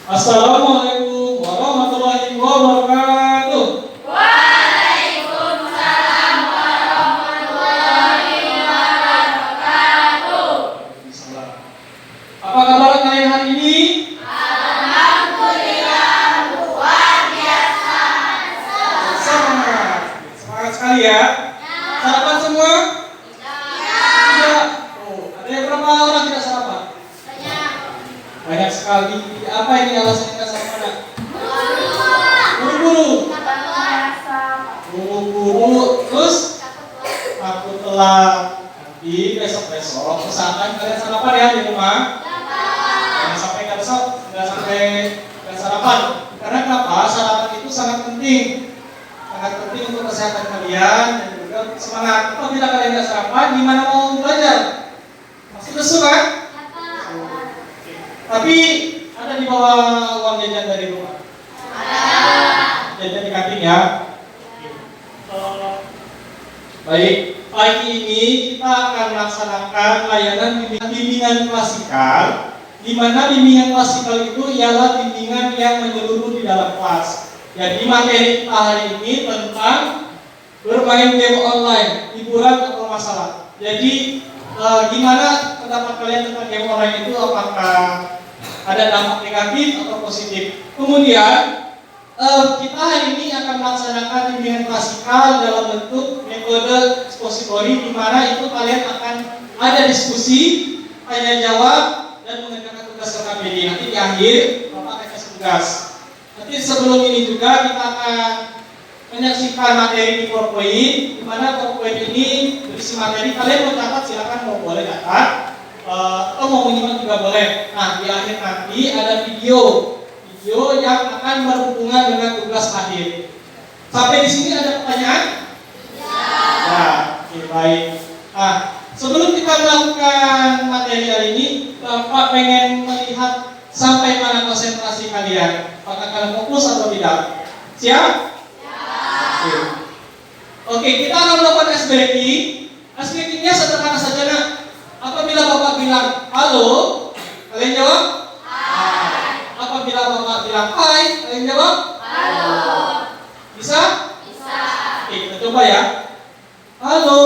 Assalamualaikum warahmatullahi wabarakatuh. Waalaikumsalam warahmatullahi wabarakatuh. Apa kabar kalian hari ini? Alhamdulillah luar biasa. Semangat. Semangat sekali ya. Sarapan semua? Tidak. Oh, ada yang berapa orang tidak sarapan? Banyak sekali. Apa ini alasannya tidak sarapan? Buru-buru. Buru-buru. Terus takut telat. Nanti besok-besok usahakan kalian sarapan ya di rumah. Jangan sampai nggak sarapan. Karena kenapa? Sarapan itu sangat penting untuk kesehatan kalian dan juga semangat. Apabila kalian nggak sarapan, gimana mau belajar? Masih lesu kan? Tapi ada di bawah uang jajan dari rumah. Jajan di kantin ya. Baik, pagi ini kita akan melaksanakan layanan bimbingan klasikal, di mana bimbingan klasikal itu ialah bimbingan yang menyeluruh di dalam kelas. Jadi materi kita hari ini tentang bermain game online, hiburan atau masalah. Jadi gimana pendapat kalian tentang game online itu? Apakah ada dampak negatif atau positif? Kemudian kita hari ini akan melaksanakan bimbingan klasikal dalam bentuk metode expository, di mana itu kalian akan ada diskusi, tanya jawab, dan mengerjakan tugas KKBD. Nanti di akhir Bapak akan kasih tugas. Nanti sebelum ini juga kita akan menyaksikan materi di PowerPoint, di mana PowerPoint ini berisi materi. Kalian mau catat silakan, mau boleh catat, atau mau menyimak juga boleh. Nah, di akhir nanti ada video yang akan berhubungan dengan tugas akhir. Sampai di sini ada pertanyaan? Ya, oke, baik. Nah, sebelum kita melakukan materi hari ini, Bapak pengen melihat sampai mana konsentrasi kalian. Apakah kalian fokus atau tidak? Siap? Oke, kita akan melakukan ice breaking. Ice breakingnya sederhana saja, nak. Apabila Bapak bilang halo, kalian jawab? Apabila Bapak bilang hai, kalian jawab? Halo. Bisa? Bisa. Oke, kita coba ya. Halo.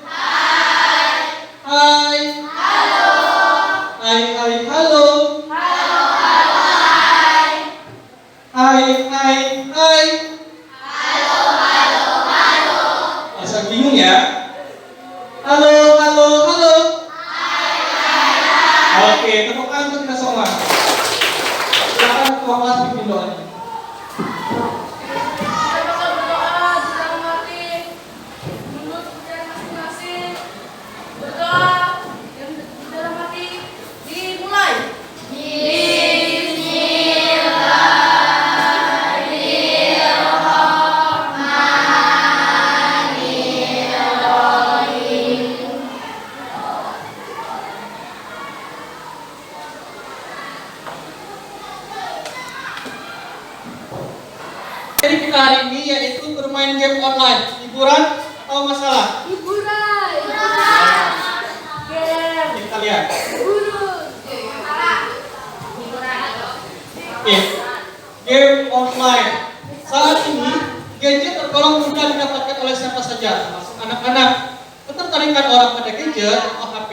Hai. Hai. Halo. Hai, hai, halo. Halo, halo, hai. Hai, hai, hai. Halo, halo, halo. Masa bingung ya? Halo, halo, halo. Hai, hai, hai. Oke, tepuk tangan untuk kita semua. Silakan ketua kelas pimpin doanya. Kita bakal berdoa di dalam hati menurut kepercayaan masing-masing. Berdoa yang di dalam hati dimulai. Jadi kita hari ini yaitu bermain game online, hiburan atau masalah? Hiburan. Game. Kita lihat. Guru. Oke, game online. Saat ini gadget tergolong mudah didapatkan oleh siapa saja, termasuk anak-anak. Ketertarikan orang pada gadget atau HP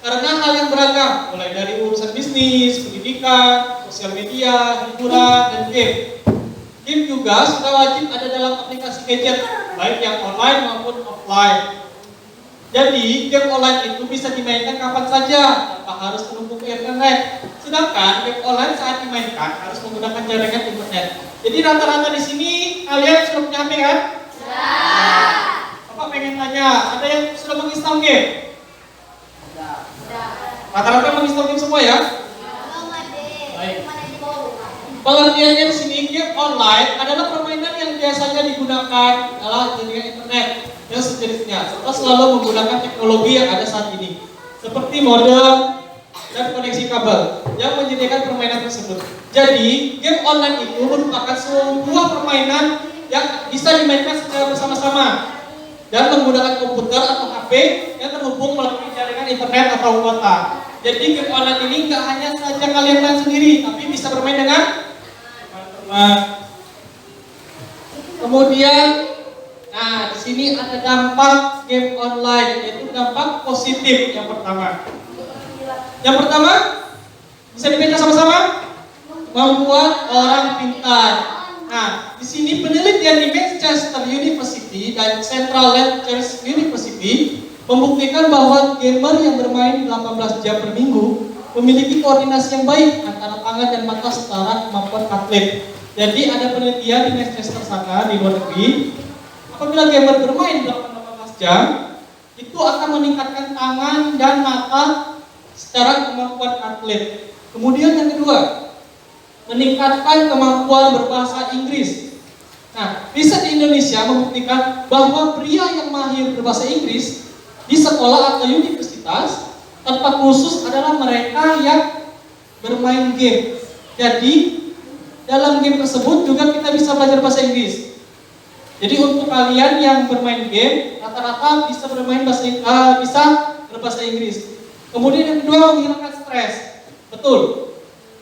karena hal yang beragam, mulai dari urusan bisnis, pendidikan, sosial media, hiburan, dan game. Game juga sudah wajib ada dalam aplikasi gadget, baik yang online maupun offline. Jadi, game online itu bisa dimainkan kapan saja, tanpa harus terhubung ke internet. Sedangkan game online saat dimainkan harus menggunakan jaringan internet. Jadi rata-rata di sini kalian sudah punya HP kan? Bapak pengen tanya, ada yang sudah menginstal game? Rata-rata menginstal game semua ya? Baik. Pengertiannya di sini game online adalah permainan yang biasanya digunakan adalah jaringan internet dan sejenisnya, serta selalu menggunakan teknologi yang ada saat ini, seperti modem dan koneksi kabel yang menyediakan permainan tersebut. Jadi, game online itu merupakan sebuah permainan yang bisa dimainkan secara bersama-sama dan menggunakan komputer atau HP yang terhubung melalui jaringan internet atau kuota. Jadi game online ini nggak hanya saja kalian main sendiri, tapi bisa bermain dengan teman-teman. Kemudian, nah di sini ada dampak game online, yaitu dampak positif yang pertama. Yang pertama, bisa dibaca sama-sama? Membuat orang pintar. Nah, di sini penelitian di Manchester University dan Central Lancaster University membuktikan bahwa gamer yang bermain 18 jam per minggu memiliki koordinasi yang baik antara tangan dan mata setara kemampuan atlet. Jadi ada penelitian di Manchester sana di luar negeri, apabila gamer bermain 18 jam, itu akan meningkatkan tangan dan mata secara kemampuan atlet. Kemudian yang kedua, meningkatkan kemampuan berbahasa Inggris. Nah, riset di Indonesia membuktikan bahwa pria yang mahir berbahasa Inggris di sekolah atau universitas tempat khusus adalah mereka yang bermain game. Jadi, dalam game tersebut juga kita bisa belajar bahasa Inggris. Jadi untuk kalian yang bermain game, rata-rata bisa bisa berbahasa Inggris. Kemudian yang kedua, menghilangkan stres. Betul.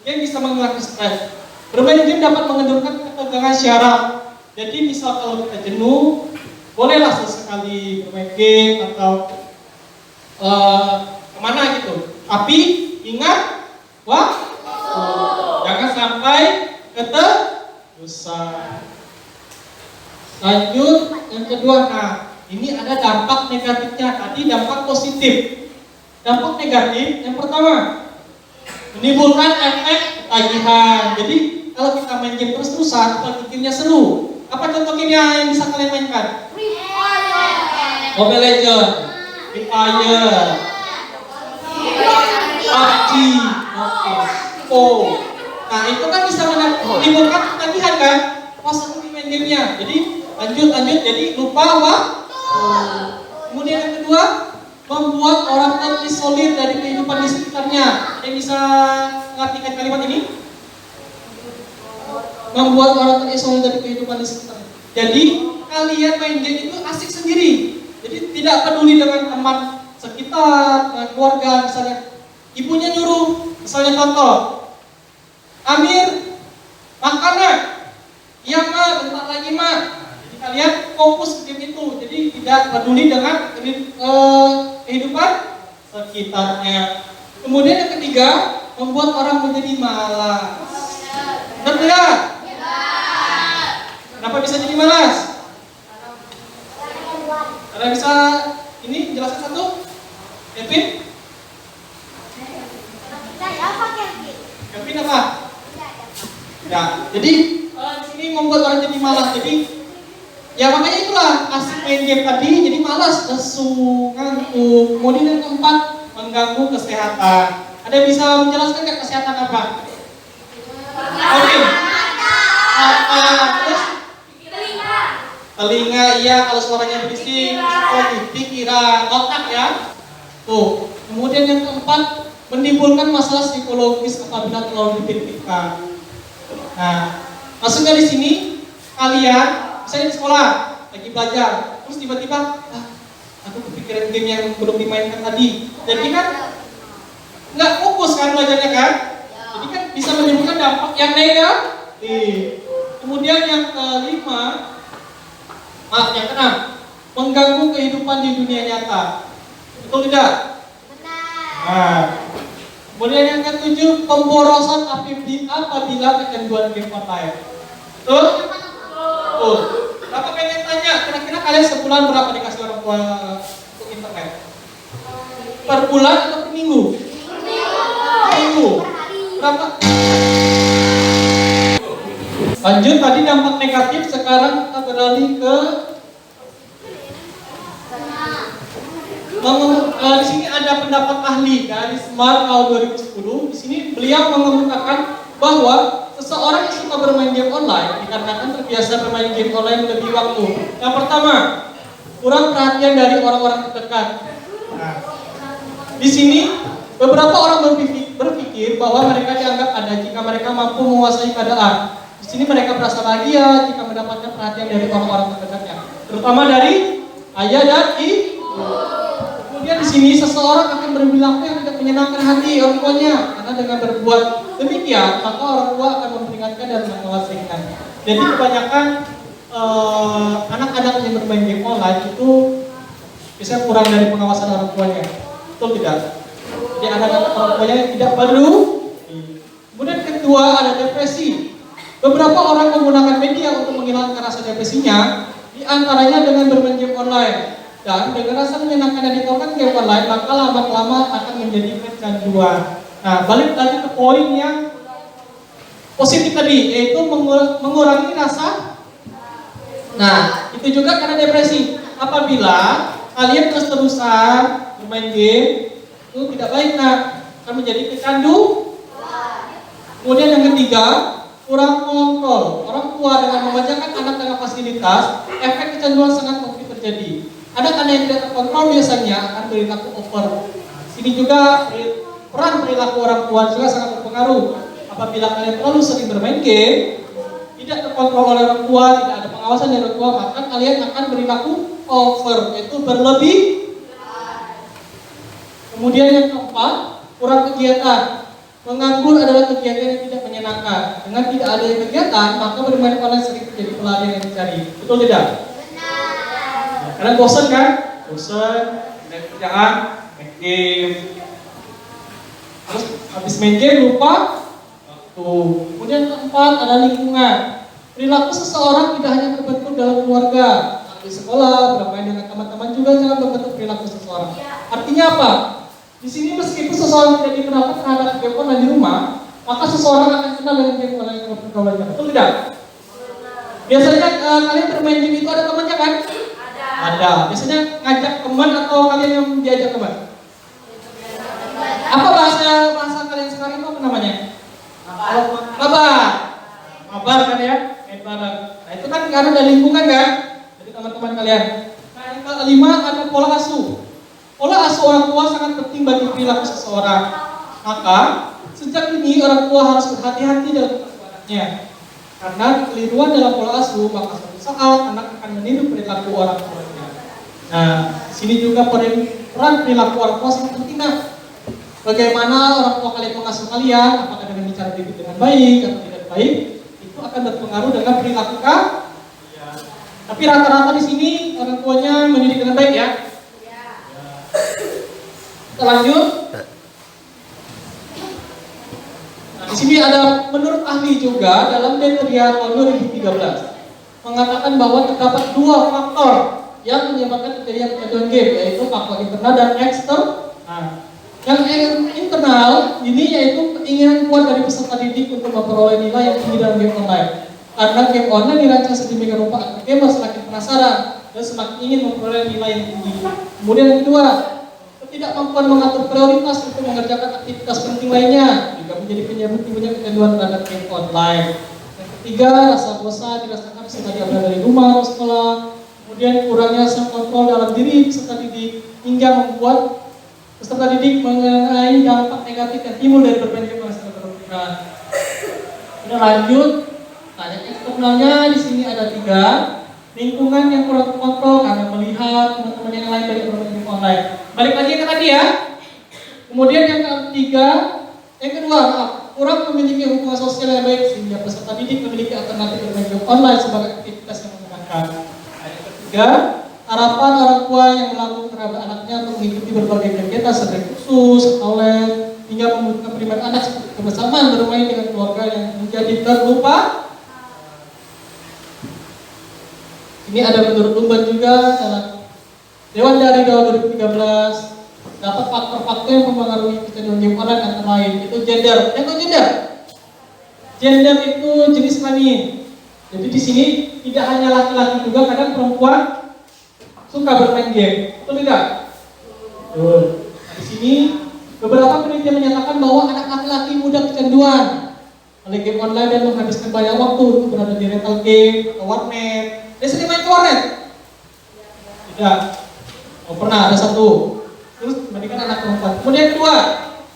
Game bisa menghilangkan stres. Bermain game dapat mengendurkan ketegangan syaraf. Jadi misal kalau kita jenuh, bolehlah sesekali bermain game atau kemana gitu. Tapi ingat, jangan sampai keterusan. Lanjut yang kedua, nah ini ada dampak negatifnya. Tadi dampak positif. Dampak negatif yang pertama, menimbulkan efek ketagihan. Jadi kalau kita main game terus-terusan, gamenya seru. Apa contoh game yang bisa kalian mainkan? Mobile Legends, Free Fire, PUBG, Nah itu kan bisa menimbulkan ketagihan kan? Pas aku main gamenya. Jadi lanjut, jadi lupa Kemudian yang kedua, membuat orang terisolir dari kehidupan di sekitarnya. Yang bisa mengartikan kalimat ini? Membuat orang terisolir dari kehidupan di sekitarnya. Jadi kalian main game itu asik sendiri. Jadi tidak peduli dengan teman sekitar, dengan keluarga. Misalnya ibunya nyuruh, misalnya contoh, Amir, makan nak? Iya mak, bentar lagi mak. Jadi kalian fokus ke game itu. Jadi tidak peduli dengan kehidupan sekitarnya. Kemudian yang ketiga, membuat orang menjadi malas. Benar tidak? Kenapa bisa jadi malas? Ada bisa ini jelaskan satu? Kevin? Kevin apa? Ya, jadi di sini membuat orang jadi malas. Jadi ya makanya itulah asik main game tadi jadi malas, lesu, ngantuk. Kemudian yang keempat, mengganggu kesehatan. Ada yang bisa menjelaskan nggak kesehatan apa? Oke. Terus telinga, iya kalau suaranya berisik. Pikiran, otak ya. Tuh. Kemudian yang keempat, menimbulkan masalah psikologis apabila terlalu dipikirkan. Nah, maksudnya di sini kalian misalnya di sekolah lagi belajar, terus tiba-tiba aku kepikiran game yang belum dimainkan tadi. Jadi kan nggak fokus kan belajarnya kan? Jadi kan bisa menimbulkan dampak yang negatif. Kemudian yang keenam, mengganggu kehidupan di dunia nyata. Betul tidak? Nah, kemudian yang ketujuh, pemborosan apabila kecanduan game online. Betul? Betul. Bapak pengen tanya, kira-kira kalian sebulan berapa dikasih orang tua untuk internet? Per bulan atau per minggu? Minggu. Berapa? Lanjut, tadi dampak negatif, sekarang kita beralih ke di sini ada pendapat ahli dari Smart tahun 2010. Di sini beliau mengemukakan bahwa seseorang yang suka bermain game online dikarenakan terbiasa bermain game online lebih waktu. Yang pertama, kurang perhatian dari orang-orang terdekat. Nah, di sini beberapa orang berpikir bahwa mereka dianggap ada jika mereka mampu menguasai keadaan. Di sini mereka merasa bahagia jika mendapatkan perhatian dari orang-orang terdekatnya, terutama dari ayah dan ibu. Kemudian di sini seseorang akan berperilaku yang tidak menyenangkan hati orang tuanya, karena dengan berbuat demikian maka orang tua akan memperingatkan dan mengawasikan. Jadi kebanyakan anak-anak yang bermain game online itu biasanya kurang dari pengawasan orang tuanya, betul tidak? Jadi anak-anak orang tuanya tidak perlu. Kemudian kedua ada depresi. Beberapa orang menggunakan media untuk menghilangkan rasa depresinya, di antaranya dengan bermain game online. Dan dengan rasa menyenangkan yang ditawarkan game online, maka lama-lama akan menjadi kecanduan. Nah, balik lagi ke poin yang positif tadi, yaitu mengurangi rasa. Nah, itu juga karena depresi. Apabila kalian terus-terusan bermain game, itu tidak baik, nah, akan menjadi kecandu. Kemudian yang ketiga, kurang kontrol. Orang tua dengan memanjakan anak dengan fasilitas, efek kecanduan sangat mungkin terjadi. Anak-anak yang tidak terkontrol biasanya akan perilaku over. Sini juga peran perilaku orang tua juga sangat berpengaruh. Apabila kalian terlalu sering bermain game, tidak terkontrol oleh orang tua, tidak ada pengawasan dari orang tua, maka kalian akan perilaku over, yaitu berlebih. Kemudian yang keempat, kurang kegiatan. Menganggur adalah kegiatan yang tidak menyenangkan. Dengan tidak ada kegiatan, maka bermain online sering menjadi pelarian yang dicari. Betul tidak? Karena bosan kan? Bosan, tidak kerjaan, main game. Terus habis main game lupa waktu. Kemudian keempat ada lingkungan. Perilaku seseorang tidak hanya terbentuk dalam keluarga, di sekolah, bermain dengan teman-teman juga sangat membentuk perilaku seseorang. Artinya apa? Di sini meskipun seseorang tidak dikenal terhadap game online di rumah, maka seseorang akan kenal dengan game online yang pergaulannya. Betul tidak? Biasanya kalian bermain game itu ada temannya kan? Ada. Biasanya ngajak teman atau kalian yang diajak teman? Apa bahasa kalian sekarang itu apa namanya? Mabar. Mabar kan ya? Main bareng. Nah itu kan karena ada lingkungan kan? Jadi teman-teman kalian. Nah yang kelima ada pola asuh. Pola asuh orang tua sangat penting bagi perilaku seseorang. Maka sejak ini orang tua harus berhati-hati dalam perilaku anaknya. Karena kekeliruan dalam pola asuh, maka suatu saat anak akan meniru perilaku orang tuanya. Nah, di sini juga peran perilaku orang tua sangat penting. Nah, bagaimana orang tua kalian mengasuh kalian, apakah dengan bicara dengan baik atau tidak baik, itu akan berpengaruh dengan perilaku kalian. Tapi rata-rata di sini orang tuanya mendidik dengan baik ya. Kita lanjut. Nah, di sini ada menurut ahli juga dalam Deteria tahun 2013 mengatakan bahwa terdapat dua faktor yang menyebabkan terjadinya kecanduan game, yaitu faktor internal dan eksternal. Nah, yang internal ini yaitu keinginan kuat dari peserta didik untuk memperoleh nilai yang tinggi dalam game online. Karena game online dirancang sedemikian rupa agar gamer semakin penasaran dan semakin ingin memperoleh nilai yang tinggi. Kemudian yang kedua, ketidakmampuan mengatur prioritas untuk mengerjakan aktivitas penting lainnya juga menjadi penyebab timbulnya kecanduan terhadap game online. Yang ketiga, rasa bosan dirasakan peserta berada dari rumah atau sekolah. Kemudian kurangnya self control dalam diri peserta didik hingga membuat peserta didik mengenai dampak negatif yang timbul dari bermain game secara berlebihan. Kita lanjut. Nah, yang eksternalnya di sini ada 3. Lingkungan yang kurang terkontrol karena melihat teman-teman yang lain dari bermain game online. Balik lagi ke tadi ya. Kemudian yang kedua, kurang memiliki hubungan sosial yang baik sehingga peserta didik memiliki alternatif bermain game online sebagai aktivitas yang menyenangkan. Yang ketiga, harapan orang tua yang melakukan terhadap anaknya untuk mengikuti berbagai kegiatan seperti kursus, outlet, hingga membutuhkan perlindungan anak seperti kebersamaan bermain dengan keluarga yang menjadi terlupa. Ini ada menurut Lumban juga dalam Dewan dari tahun 2013 dapat faktor-faktor yang mempengaruhi kecanduan game online antara lain itu gender. Yang gender? Gender itu jenis kelamin. Jadi di sini tidak hanya laki-laki juga, kadang perempuan suka bermain game. Betul tidak? Betul. Nah, di sini beberapa penelitian menyatakan bahwa anak laki-laki mudah kecanduan oleh game online dan menghabiskan banyak waktu untuk berada di rental game atau warnet. Dia sering main ke warnet? Tidak. Oh, pernah ada satu. Terus dibandingkan anak perempuan. Kemudian kedua,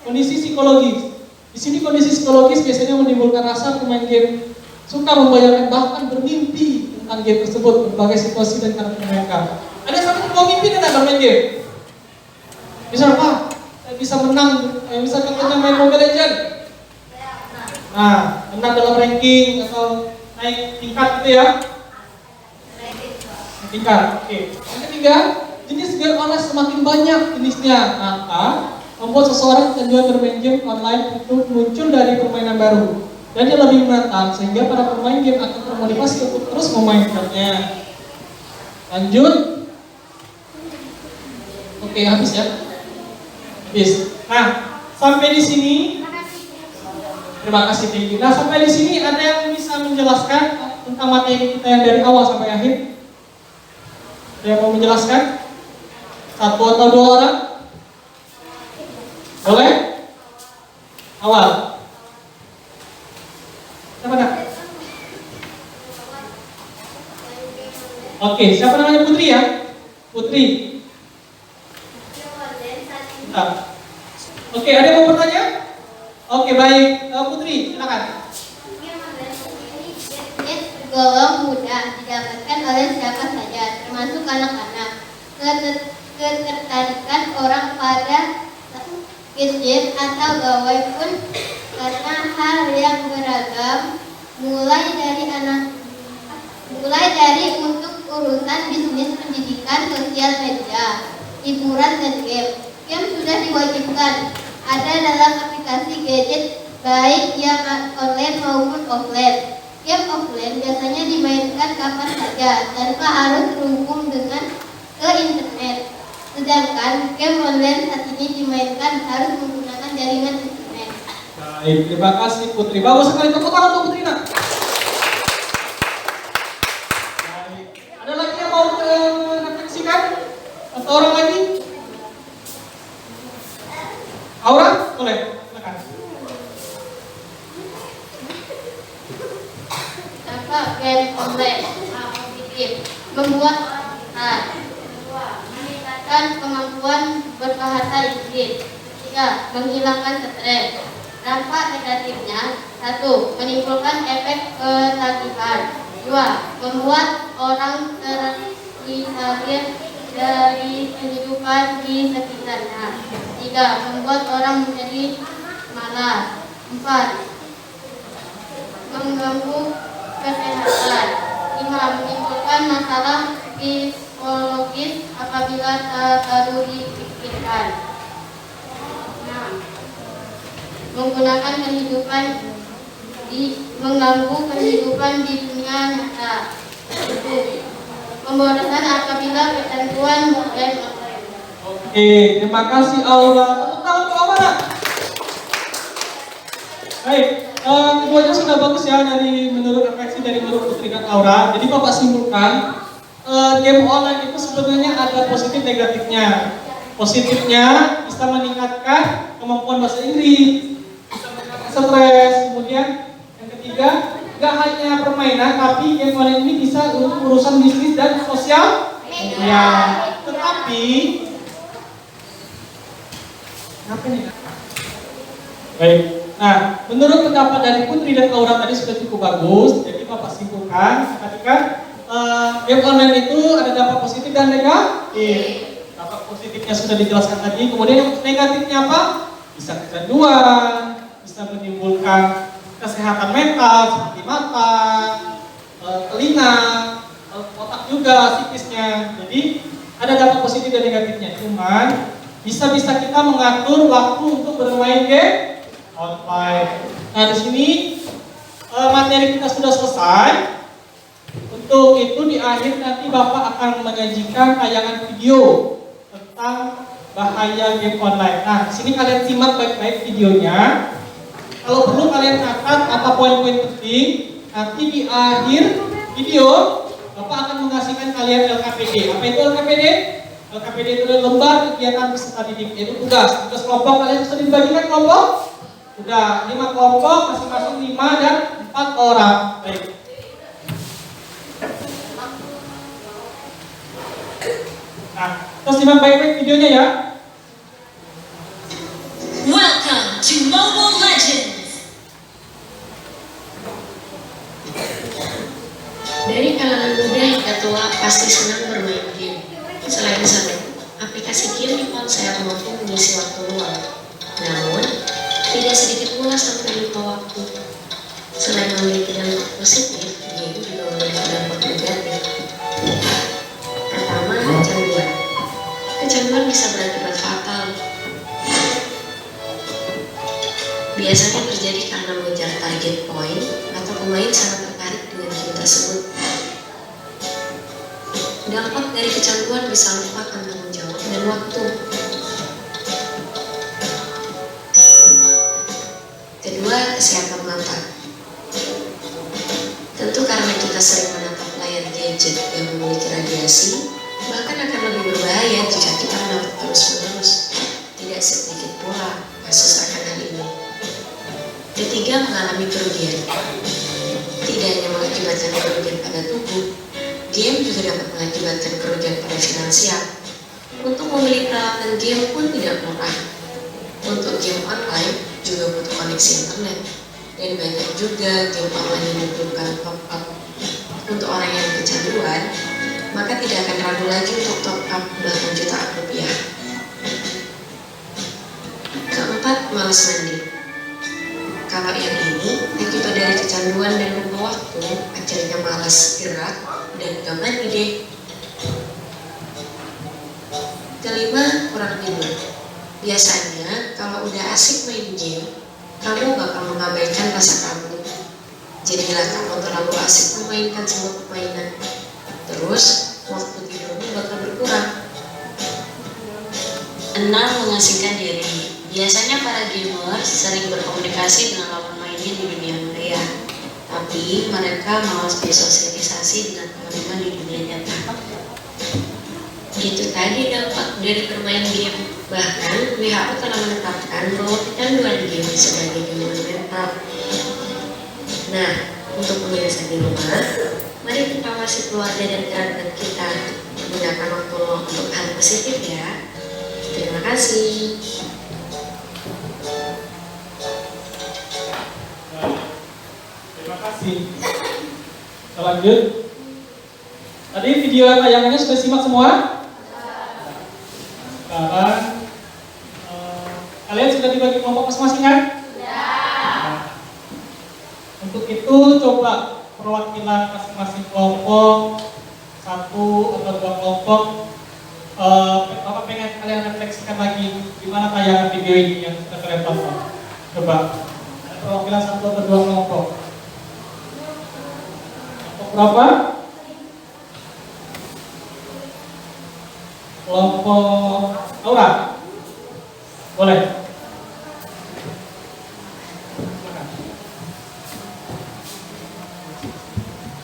kondisi psikologis. Di sini kondisi psikologis biasanya menimbulkan rasa pemain game suka membayangkan bahkan bermimpi tentang game tersebut, berbagai situasi dan karakter mereka. Ada satu mau mimpi tidak bermain game? Misal apa? bisa menang, bisa contohnya main Mobile Legends. Nah, menang dalam ranking atau naik tingkat itu ya. Tingkat. Oke. Yang ketiga, jenis game online semakin banyak jenisnya. Maka membuat seseorang kecanduan bermain game online itu muncul dari permainan baru dan dia lebih menantang sehingga para pemain game akan termotivasi untuk terus memainkannya. Lanjut. Oke, habis ya. Habis. Nah, sampai di sini. Terima kasih Tinggi. Nah, sampai di sini ada yang bisa menjelaskan tentang materi kita yang dari awal sampai akhir? Ada yang mau menjelaskan? Satu atau dua orang? Boleh? Awal. Siapa nak? Oke, siapa namanya Putri ya? Putri. Bentar. Oke, ada yang mau bertanya? Oke, baik. Putri, silakan. Tergolong mudah didapatkan oleh siapa saja, termasuk anak-anak. Ketertarikan orang pada gadget atau gawai pun karena hal yang beragam, mulai dari untuk urusan bisnis, pendidikan, sosial media, hiburan dan game. Game sudah diwajibkan ada dalam aplikasi gadget baik yang online maupun offline. Game offline biasanya dimainkan kapan saja tanpa harus terhubung dengan ke internet. Sedangkan game online saat ini dimainkan harus menggunakan jaringan internet. Baik, terima kasih Putri. Bagus sekali, tepuk tangan untuk Putri nak. Baik. Ada lagi yang mau refleksikan? Atau orang lagi? Aura, boleh. Silakan. Dampak game online positif membuat meningkatkan kemampuan berbahasa Inggris. 3. Menghilangkan stres. Dampak negatifnya: 1. Menimbulkan efek ketagihan. 2. Membuat orang terisolir dari kehidupan di sekitarnya. 3. Membuat orang menjadi malas. 4. Mengganggu kesehatan. 5. Menimbulkan masalah psikologis apabila terlalu dipikirkan. 6. Mengganggu kehidupan di dunia nyata. 7. Pemborosan apabila ketentuan game online. Oke, terima kasih Aura. Tepuk tangan untuk Aura. Baik, keduanya sudah bagus ya dari menurut refleksi dari menurut Putri dan Aura. Jadi Bapak simpulkan, game online itu sebenarnya ada positif negatifnya. Positifnya bisa meningkatkan kemampuan bahasa Inggris, bisa meningkatkan stres. Kemudian yang ketiga, gak hanya permainan, tapi game online ini bisa untuk urusan bisnis dan sosial media. Tetapi, apa nih? Baik. Nah, menurut pendapat dari Putri dan Aura tadi sudah cukup bagus. Jadi Bapak simpulkan, ketika game online itu ada dampak positif dan negatif. Dampak positifnya sudah dijelaskan tadi. Kemudian yang negatifnya apa? Bisa kecanduan, bisa menimbulkan kesehatan mental seperti mata, telinga, otak juga, psikisnya. Jadi ada dampak positif dan negatifnya. Cuman bisa-bisa kita mengatur waktu untuk bermain game online. Nah, di sini materi kita sudah selesai. Untuk itu di akhir nanti Bapak akan menyajikan tayangan video tentang bahaya game online. Nah, di sini kalian simak baik-baik videonya. Kalau perlu kalian catat apa poin-poin penting. Nanti di akhir video Bapak akan mengasihkan kalian LKPD. Apa itu LKPD? LKPD itu adalah lembar kegiatan peserta didik, yaitu tugas kelompok. Kalian sudah dibagikan kelompok? Sudah 5 kelompok, masing-masing 5 dan 4 orang. Baik. Nah, terus simak baik-baik videonya ya. Welcome to Mobile Legends. Dari kalangan muda hingga tua pasti senang bermain game. Selain satu, aplikasi game di ponsel mampu mengisi waktu luang. sampai lupa waktu. Selain memiliki dampak positif, game juga memiliki dampak negatif. Pertama, kecanduan. Kecanduan bisa berakibat fatal. Biasanya terjadi karena mengejar target point atau pemain sangat tertarik dengan game tersebut. Dampak dari kecanduan bisa lupa akan tanggung jawab dan waktu. Kedua, kesehatan mata. Tentu karena kita sering menatap layar gadget yang memiliki radiasi, bahkan akan lebih berbahaya jika kita menatap terus-menerus. Tidak sedikit pula kasus akan hal ini. Ketiga, mengalami kerugian. Tidak hanya mengakibatkan kerugian pada tubuh, game juga dapat mengakibatkan kerugian pada finansial. Untuk membeli peralatan game pun tidak murah. Untuk game online juga butuh koneksi internet. Dan banyak juga game online yang membutuhkan top up. Untuk orang yang kecanduan, maka tidak akan ragu lagi untuk top up bahkan jutaan rupiah. Keempat, malas mandi. Kalau yang ini, akibat dari kecanduan dan lupa waktu, akhirnya malas gerak dan gak mandi deh. Kelima, kurang tidur. Biasanya, kalau udah asik main game, kamu bakal mengabaikan rasa kangen. Jadilah kamu terlalu asik memainkan semua permainan. Terus, waktu tidurmu bakal berkurang. 6. Mengasingkan diri. Biasanya para gamers sering berkomunikasi dengan lawan mainnya di dunia maya, tapi mereka malas bersosialisasi dengan teman-teman di dunia nyata. Itu tadi dampak dari bermain game. Bahkan WHO telah menetapkan bahwa kecanduan game sebagai gangguan mental. Nah, untuk pemirsa di rumah, mari kita awasi keluarga dan kerabat kita. Gunakan waktu luang untuk hal positif ya. Terima kasih. Terima kasih. Kita lanjut. Tadi video tayangannya sudah simak semua? Sekarang kalian sudah dibagi kelompok masing-masing kan? Nah, untuk itu coba perwakilan masing-masing kelompok, 1 atau 2 kelompok, Bapak pengen kalian refleksikan lagi gimana tayangan video ini yang sudah kalian tonton. Coba perwakilan 1 atau 2 kelompok. Kelompok berapa? Kelompok Aura. Boleh.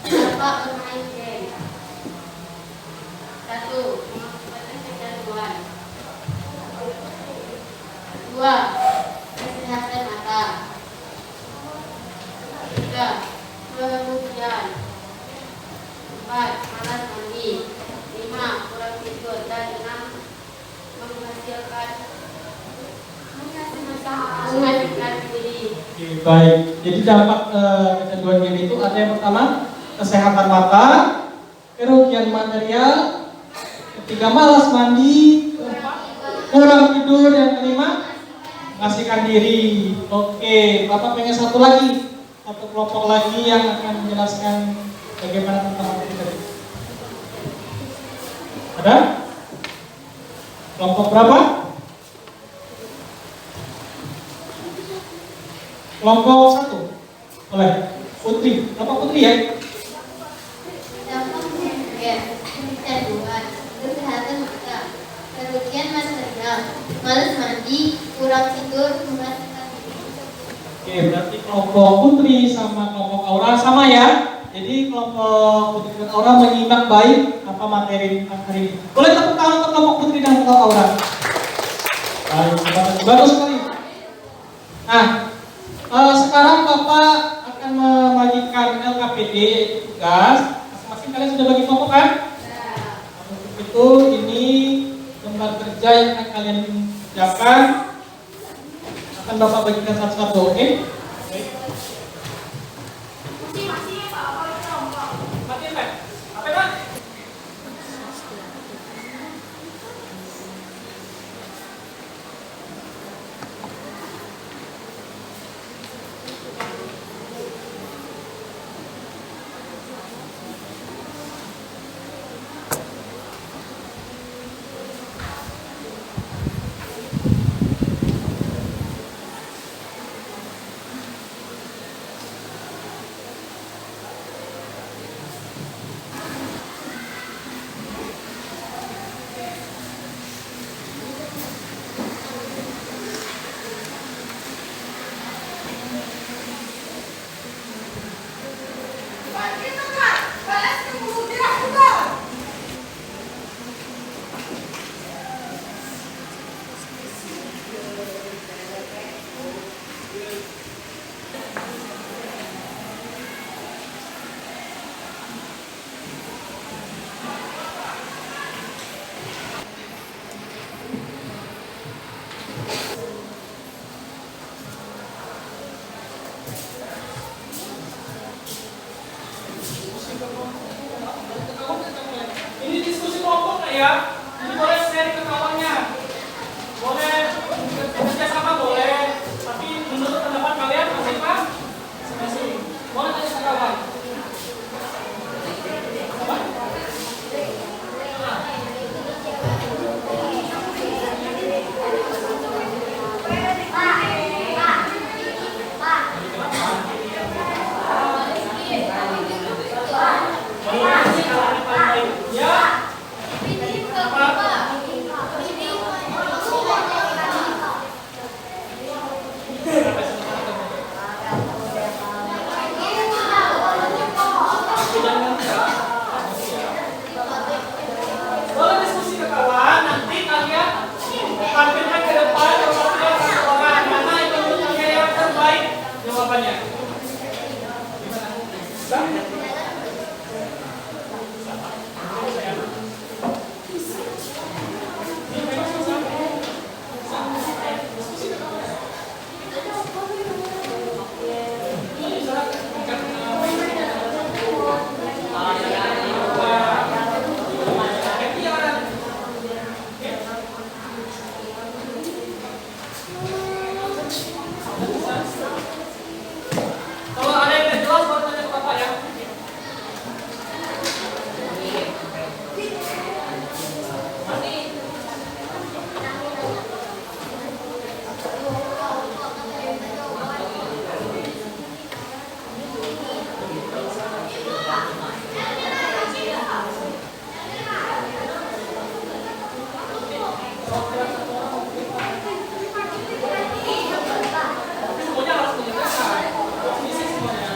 Bapak bermain game. 1. Mengakibatkan kecanduan. 2. Kesehatan mata. 3. Kemudian 4. Malas mandi. 5. Kurang tidur. Dan 6. Menghasilkan diri. Oke, baik. Jadi dampak kecanduan game itu ada yang pertama kesehatan mata, kerugian material, ketiga malas mandi, kurang tidur, yang kelima mengasihkan diri. Oke, Bapak pengen satu kelompok lagi yang akan menjelaskan bagaimana tentang materi tadi. Ada? Kelompok berapa? Kelompok 1. Boleh. Putri. Bapak Putri ya? Dampak kemudian kecanduan, kesehatan mata, kerugian material, malas mandi, kurang tidur, mengasihkan diri. Oke, berarti kelompok Putri sama kelompok Aura sama ya. Jadi kelompok Putri dan Aura menyimak baik apa materi hari ini. Boleh tepuk tangan untuk kelompok Putri dan kelompok Aura. Baik, bagus sekali. Nah, sekarang Bapak akan membagikan LKPD tugas. Masing-masing kalian sudah bagi kelompok kan? Untuk itu ini lembar kerja yang akan kalian kerjakan akan Bapak bagikan satu-satu, oke? ya. Jadi boleh share ke kawannya. Boleh kerja sama boleh. Tapi menurut pendapat kalian apa? Masing-masing. Boleh tanya ke kawan. Apa? Boleh diskusi ke kawan, nanti kalian tampilkan ke depan jawabannya satu orang. Mana yang menurut kalian yang terbaik jawabannya? Gimana? Kalau ada yang tidak jelas, baru tanya ke Bapak ya. Semuanya harus menjelaskan. Isi semuanya.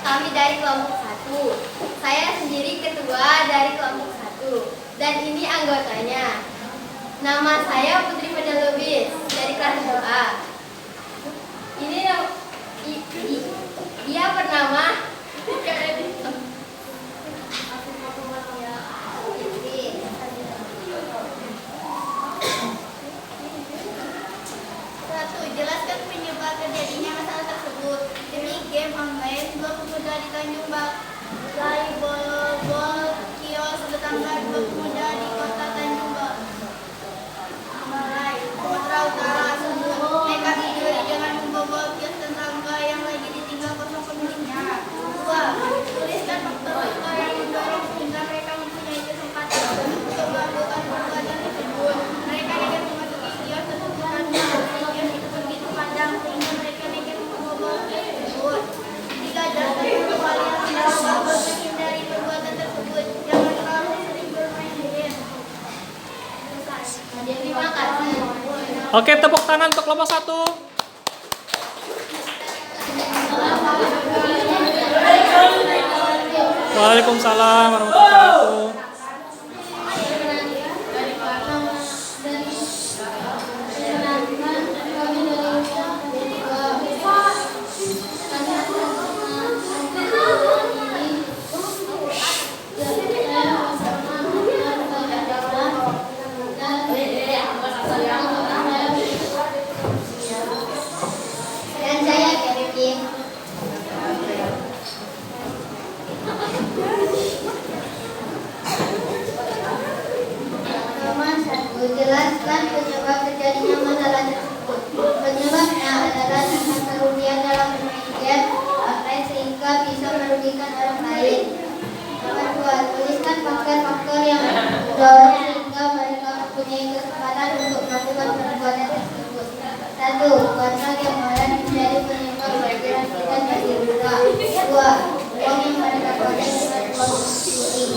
kami dari kelompok 1. Saya sendiri ketua dari kelompok 1 dan ini anggotanya. Nama saya Putri Pedelubis dari kelas 2A. Dia bernama Satu, jelaskan penyebab terjadinya masalah tersebut. Demi game online, 2 pemuda di Tanjung Balai Bol kios tetangga 2 pemuda di kota Tanjung Balai, Sumatera Utara tersebut nekat dicuri dengan membobol kios tetangga yang lagi ditinggal kosong pemiliknya. 2. Tuliskan faktor-faktor yang mendorong sehingga mereka mempunyai kesempatan untuk melakukan perbuatan tersebut. Mereka nekat memasuki kios tersebut karena kios itu begitu panjang sehingga mereka nekat membobol kios tersebut. 3. Jelaskan kembali yang dilakukan untuk menghindari perbuatan tersebut. Jangan terlalu sering bermain game. Terima kasih. Oke, tepuk tangan untuk kelompok 1. Waalaikumsalam warahmatullahi wabarakatuh. Dan saya Kevin. Nomor 1. Jelaskan penyebab terjadinya masalah tersebut. Penyebabnya adalah tingkat kerugian dalam bermain game online sehingga bisa merugikan orang lain. Nomor 2. Tuliskan faktor-faktor yang mendorong sehingga mereka mempunyai kesempatan untuk melakukan perbuatan tersebut. 1. Karena game online menjadi penyebab pikiran kita jadi rusak. 2. Uang yang mereka peroleh dengan uang mencuri.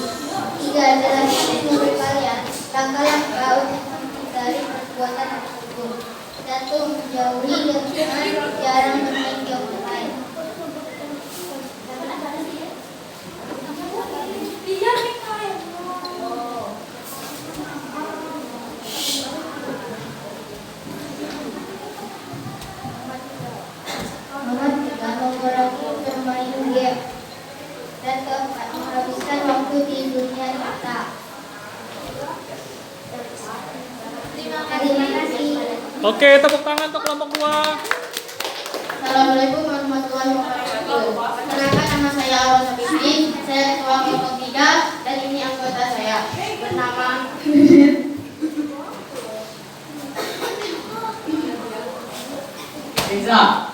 3. Jelaskan menurut kalian langkah-langkah untuk menghindari perbuatan tersebut. 1. Menjauhi dengan jarang bermain game online. Nomor 3. Mengurangi bermain game. Dan keempat, menghabiskan waktu di dunia nyata. Terima kasih. Oke, tepuk tangan untuk kelompok 2. Assalamualaikum warahmatullahi wabarakatuh. Perkenalkan, nama saya Alwan Habibi. Saya ketua kelompok 3 dan ini anggota saya bernama Reza.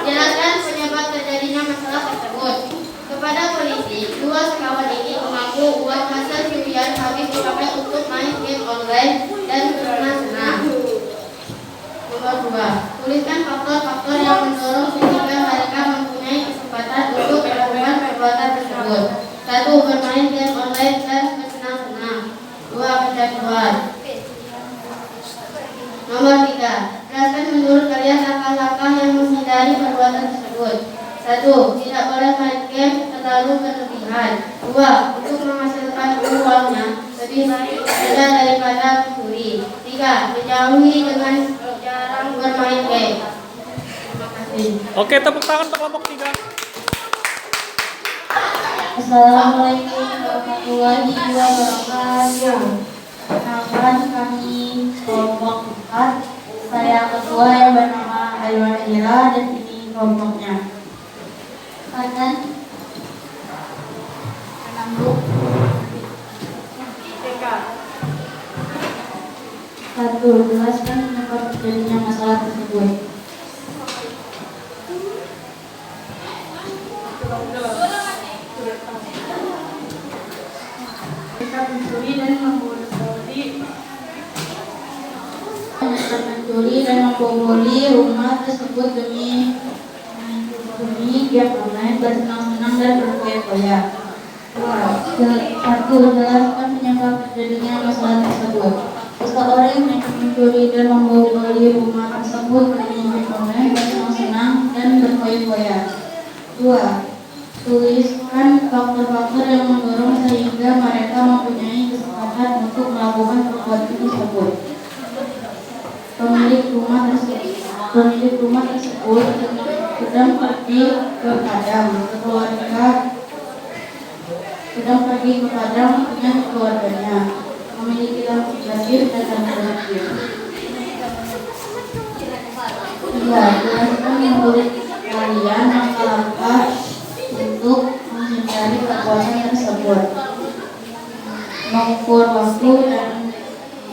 Jelaskan penyebab terjadinya masalah tersebut. Kepada polisi, 2 sekawan ini mengaku uang hasil curian habis dipakai untuk main game online dan bersenang-senang. Nomor 2. Tuliskan faktor-faktor yang mendorong sehingga mereka mempunyai kesempatan untuk melakukan perbuatan tersebut. 1. Bermain game online dan bersenang-senang. 2. Kecanduan. Nomor 3. Jelaskan menurut kalian langkah-langkah yang menghindari perbuatan tersebut. 1. Tidak boleh main game terlalu berlebihan. 2. Untuk menghasilkan uangnya lebih baik bekerja daripada mencuri. 3. Menjauhi dengan jarang bermain game. Terima kasih. Oke, tepuk tangan untuk kelompok 3. Assalamualaikum warahmatullahi wabarakatuh. Perkenalkan, kami kelompok 4. Saya ketua yang bernama Aywan Ira dan ini kelompoknya. Kanan. Satu, jelaskan penyebab terjadinya masalah tersebut. Mereka mencuri dan memboboli rumah tersebut demi game online, bersenang-senang dan berfoya-foya. 1. Jelaskan penyebab terjadinya masalah tersebut. Seseorang yang mencuri dan memboboli rumah tersebut demi game online, bersenang-senang dan berfoya-foya. tersebut sedang pergi ke padang dengan keluarganya, memiliki lampu gadis dan lampu gadis. Iya, jelaskan menurut kalian langkah-langkah untuk menghindari perbuatan tersebut. Mengukur waktu dan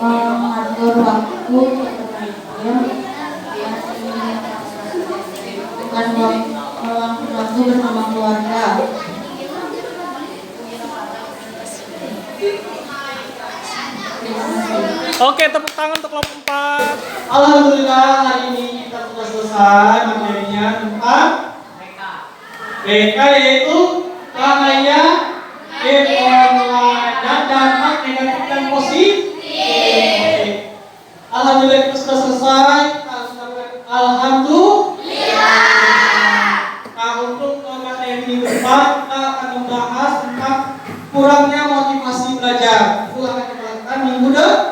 mengatur waktu bukan waktu bersama keluarga. Oke, tepuk tangan untuk kelompok 4. Alhamdulillah hari ini kita sudah selesai materinya tentang BK, yaitu bahaya dan dampak negatif dan positif. Alhamdulillah kita sudah selesai. Kita ucapkan alhamdulillah. Nah, untuk materi minggu depan kita akan membahas tentang kurangnya motivasi belajar. Itu akan kita lakukan minggu depan.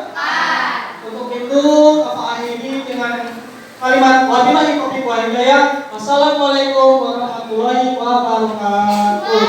Untuk itu, Bapak akhiri dengan kalimat wabillahi taufiq wal hidayah. Wassalamualaikum warahmatullahi wabarakatuh.